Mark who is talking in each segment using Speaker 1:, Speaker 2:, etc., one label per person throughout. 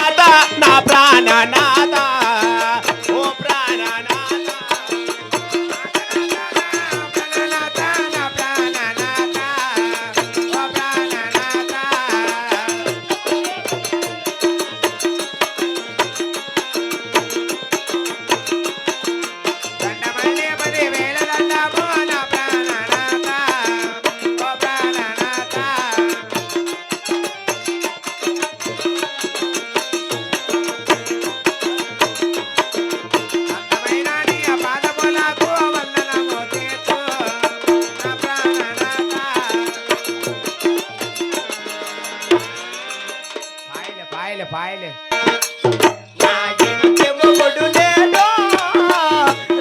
Speaker 1: నా ప్రాణనాథ ఓ ప్రాణనాథ నా ప్రాణనాథ ఓ ప్రాణనాథ దండమల్లి పది వేల దండము నా ప్రాణనాథ ఓ ప్రాణనాథ అందమైన నీ పాదములకు వందనము చేస్తూ నా ప్రాణనాథ పాయలే పాయలే నా ఇంటి మొగుడు లేడో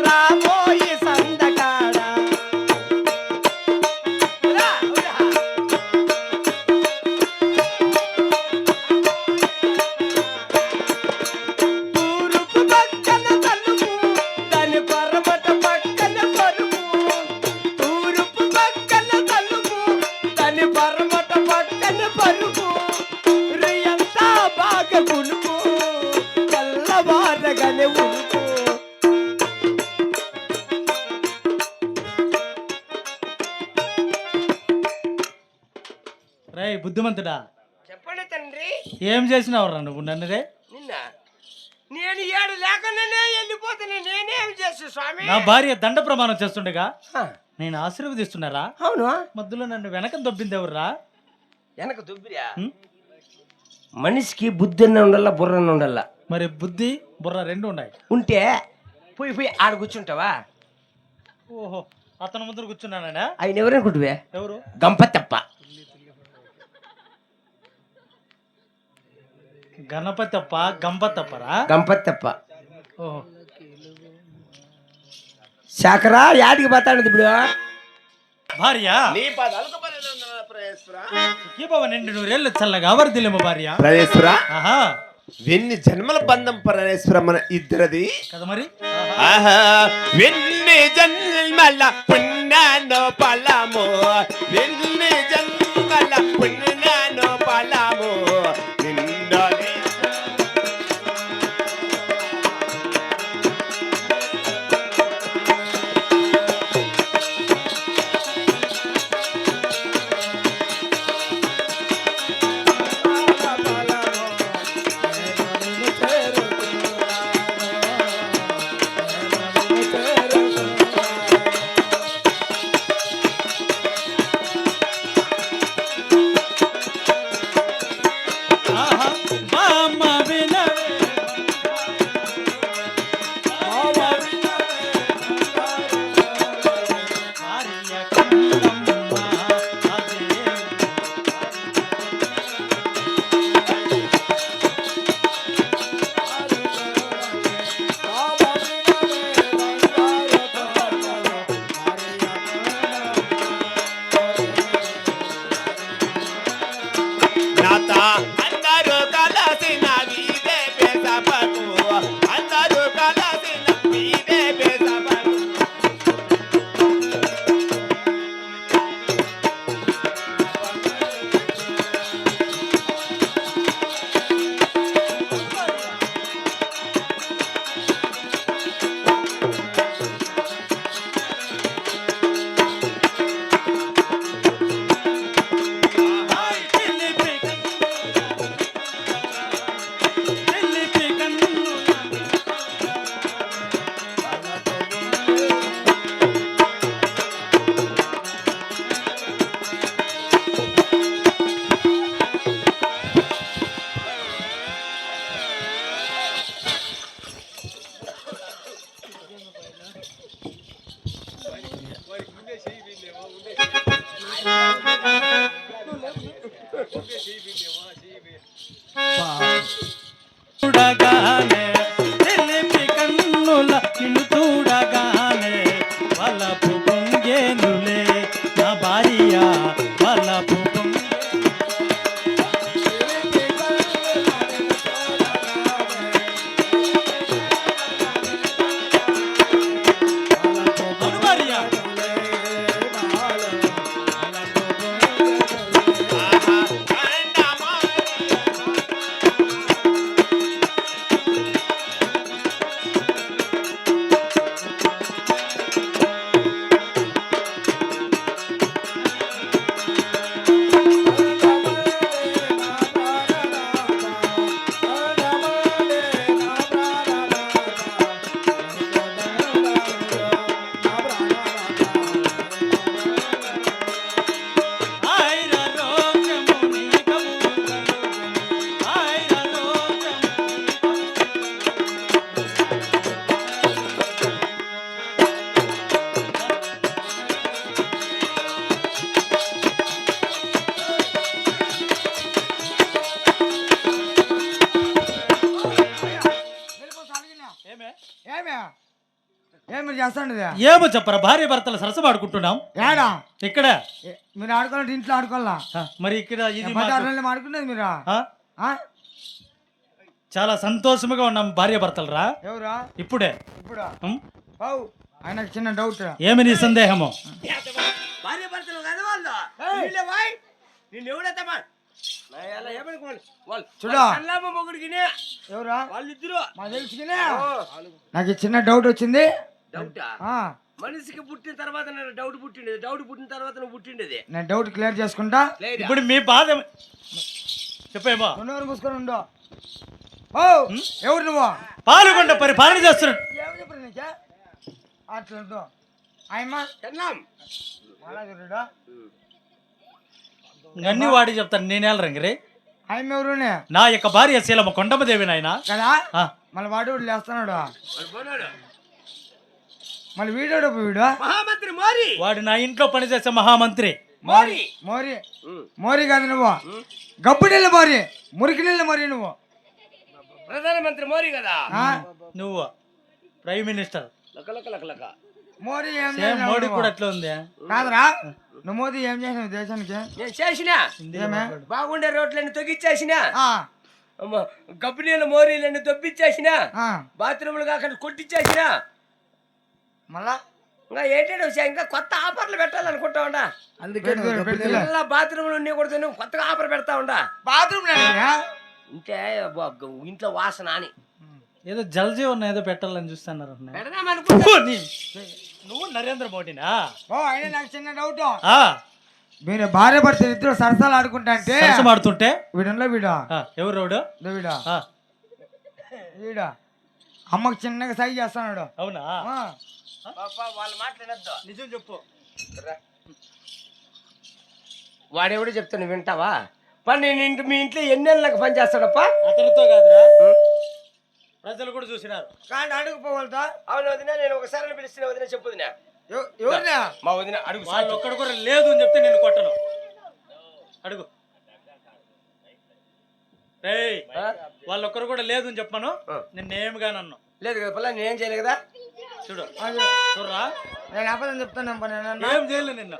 Speaker 1: రాబోయి సందకాడ ఉరా, ఉరా. తూర్పు పక్కన తలుపు దాని పరమట పక్కన పరుపు తూర్పు పక్కన తలుపు దాని పరమట పక్కన పరుపు రియంతా బాగా పులుపు తెల్లవారగానే ఉలుపు
Speaker 2: రే బుద్ధిమంతుడా,
Speaker 1: చెప్పండి తండ్రి
Speaker 2: ఏం చేసినావురా నువ్వు నన్ను రే?
Speaker 1: నిన్న నేను ఏడు లేకుండానే వెళ్ళిపోతున్నా నేనేం చేస్తా స్వామి
Speaker 2: నా భార్య దండ ప్రమాణం చేస్తుండగా
Speaker 1: హ,
Speaker 2: నేను ఆశీర్వదిస్తున్నారా?
Speaker 1: అవును
Speaker 2: మధ్యలో నన్ను వెనక దొబ్బిందెవర్రా?
Speaker 1: వెనక దుబ్బిరా
Speaker 2: ఉం?
Speaker 1: మనిషికి బుద్ధి ఉండాల బుర్రన్న ఉండాల
Speaker 2: మరి బుద్ధి బుర్ర రెండు ఉన్నాయి.
Speaker 1: ఉంటే పోయి పోయి ఆడ కూర్చుంటావా
Speaker 2: ఓహో, అతను ముందర కూర్చున్నానా?
Speaker 1: ఆయన ఎవరనుకుంటువే
Speaker 2: ఎవరు?
Speaker 1: గంపతప్ప
Speaker 2: గణపతప్ప గంపతప్పరా?
Speaker 1: గంపతప్ప
Speaker 2: ఓహో,
Speaker 1: శాఖరా యాడికి పోతాడు ఇప్పుడు
Speaker 2: భార్య
Speaker 3: నీ పదాలకు ప్రయేశ్వర
Speaker 2: ఈ బావ నిండు నూరేళ్ళు చల్లగా వర్ధిల్లేమో భార్య.
Speaker 3: ప్రయేశ్వర
Speaker 2: ఆహా,
Speaker 3: వెన్ని జన్మల బంధం పరమేశ్వర మన ఇద్దరది
Speaker 2: కదా మరి.
Speaker 3: ఆహా వెన్ని జన్మల పుణ్యానో ఫలము వెన్ని జన్మల పుణ్యానో ఫలము నిండని
Speaker 4: ఏం మీరు చేస్తాండి ఇది?
Speaker 2: ఏమో చెప్పరా, భార్య భర్తలు సరసమాడుకుంటున్నాం.
Speaker 4: ఏడా
Speaker 2: ఇక్కడ
Speaker 4: మీరు ఆడుకోవాలంటే ఇంట్లో ఆడుకోవాలా?
Speaker 2: మరి ఇక్కడ ఇది
Speaker 4: బజార్లో ఆడుకునేది మీరు?
Speaker 2: ఆ? చాలా సంతోషముగా ఉన్నాం భార్య భర్తలు రా.
Speaker 4: ఎవరా
Speaker 2: ఇప్పుడే.
Speaker 4: ఇప్పుడు
Speaker 2: ఉం?
Speaker 4: ఆయనకు చిన్న డౌట్.
Speaker 2: ఏమి నీ సందేహము?
Speaker 1: భార్య భర్తలు కదా వాళ్ళు. వీళ్ళే బాయ్. నిన్ను ఎవడైతే
Speaker 4: చూడా
Speaker 1: మొగుడికి
Speaker 4: ఎవరా
Speaker 1: వాళ్ళిద్దరు
Speaker 4: మా తెలుసుకునే నాకు ఈ చిన్న డౌట్ వచ్చింది.
Speaker 1: డౌటా? మనిషికి పుట్టిన తర్వాత నేను డౌట్ పుట్టిండేది, డౌట్ పుట్టిన తర్వాత నువ్వు పుట్టిండేది.
Speaker 4: నేను డౌట్ క్లియర్ చేసుకుంటా.
Speaker 2: ఇప్పుడు మీ బాధ చెప్పేమో.
Speaker 4: రెండు మూసుకొని ఉండు. ఓ ఎవరు నువ్వు?
Speaker 2: పాల్గొండ పరిపాలన చేస్తున్నాడు.
Speaker 4: ఏం చెప్పరు నీకే అట్లా ఆయమ్మ అలా చూడడా
Speaker 2: అన్ని వాడి చెప్తాను, నేనేళ్ళ రంగరే.
Speaker 4: ఆయమ్మ ఎవరు?
Speaker 2: నా యొక్క భార్య శీలమ్మ కొండమ్మదేవి నాయన
Speaker 4: కదా. మళ్ళీ వాడు లేస్తున్నాడు. మళ్ళీ వీడు
Speaker 1: మహామంత్రి మోరి.
Speaker 2: వాడు నా ఇంట్లో పనిచేసే మహామంత్రి.
Speaker 1: మోరి
Speaker 4: మోరి మోరి కాదు నువ్వు, గబ్బు నీళ్ళ మోరి, మురికి నీళ్ళ మోరి నువ్వు.
Speaker 1: ప్రధానమంత్రి మోరి కదా.
Speaker 2: నువ్వు ప్రైమ్ మినిస్టర్.
Speaker 4: మోరీ ఏం
Speaker 2: సేమ్ మోడీ కూడా అట్లా ఉంది.
Speaker 4: కాదురా, నువ్వు మోదీ ఏం చేసినావు దేశానికి?
Speaker 1: నేను చేసినా బాగుండే రోడ్లన్నీ తొగిచ్చేసిన, గబ్బు నీళ్ళ మోరీలన్నీ దొబ్బిచ్చేసిన, బాత్రూములు కాకుండా కొట్టిచ్చేసిన.
Speaker 4: మళ్ళా
Speaker 1: ఇంకా ఏంటంటే ఇంకా కొత్త ఆఫర్లు పెట్టాలనుకుంటా ఉండా.
Speaker 4: అందుకే
Speaker 1: మళ్ళా బాత్రూములు ఉన్నాయి కొడుతు కొత్తగా ఆఫర్ పెడతా ఉండా.
Speaker 4: బాత్రూమ్
Speaker 1: ఇంటే ఇంట్లో వాసన అని
Speaker 2: ఏదో జలజీవన్ ఏదో పెట్టాలని చూస్తున్నారు. నువ్వు నరేంద్ర మోడీనా?
Speaker 4: ఓ అయినా నాకు చిన్న డౌట్. మీరు భార్య భర్త ఇద్దరు సరసాలు ఆడుకుంటా అంటే
Speaker 2: ఆడుతుంటే
Speaker 4: వీడంలో
Speaker 2: ఎవరు రోడు
Speaker 4: వీడా అమ్మకు చిన్నగా సైజ్ చేస్తున్నాడు.
Speaker 2: అవునా?
Speaker 1: వాళ్ళు మాట్లాడద్దు,
Speaker 2: నిజం చెప్పు.
Speaker 1: వాడెవడో చెప్తాను వింటావా? పని నేను మీ ఇంట్లో ఎన్నేళ్ళకి పని చేస్తాడప్పా?
Speaker 2: అతనితో కాదురా, ప్రజలు కూడా చూసినారు.
Speaker 4: కానీ అడుగుపోవాలతో.
Speaker 1: అవును వదిన, నేను ఒకసారి పిలిచిన వదిన చెప్పు వదిన.
Speaker 4: ఎవరినా?
Speaker 1: మా వదిన అడుగు.
Speaker 2: వాళ్ళు ఒక్కడు కూడా లేదు అని చెప్తే నేను కొట్టను. అడుగు. వాళ్ళు ఒక్కరు కూడా లేదు అని చెప్పాను, నిన్నేమిగా నన్ను.
Speaker 1: లేదు కదా పల్ల, నేనేం చేయలే కదా.
Speaker 2: చూడు చూడరా,
Speaker 4: నేను అబద్ధం చెప్తాను.
Speaker 2: ఏం చేయలే నిన్ను.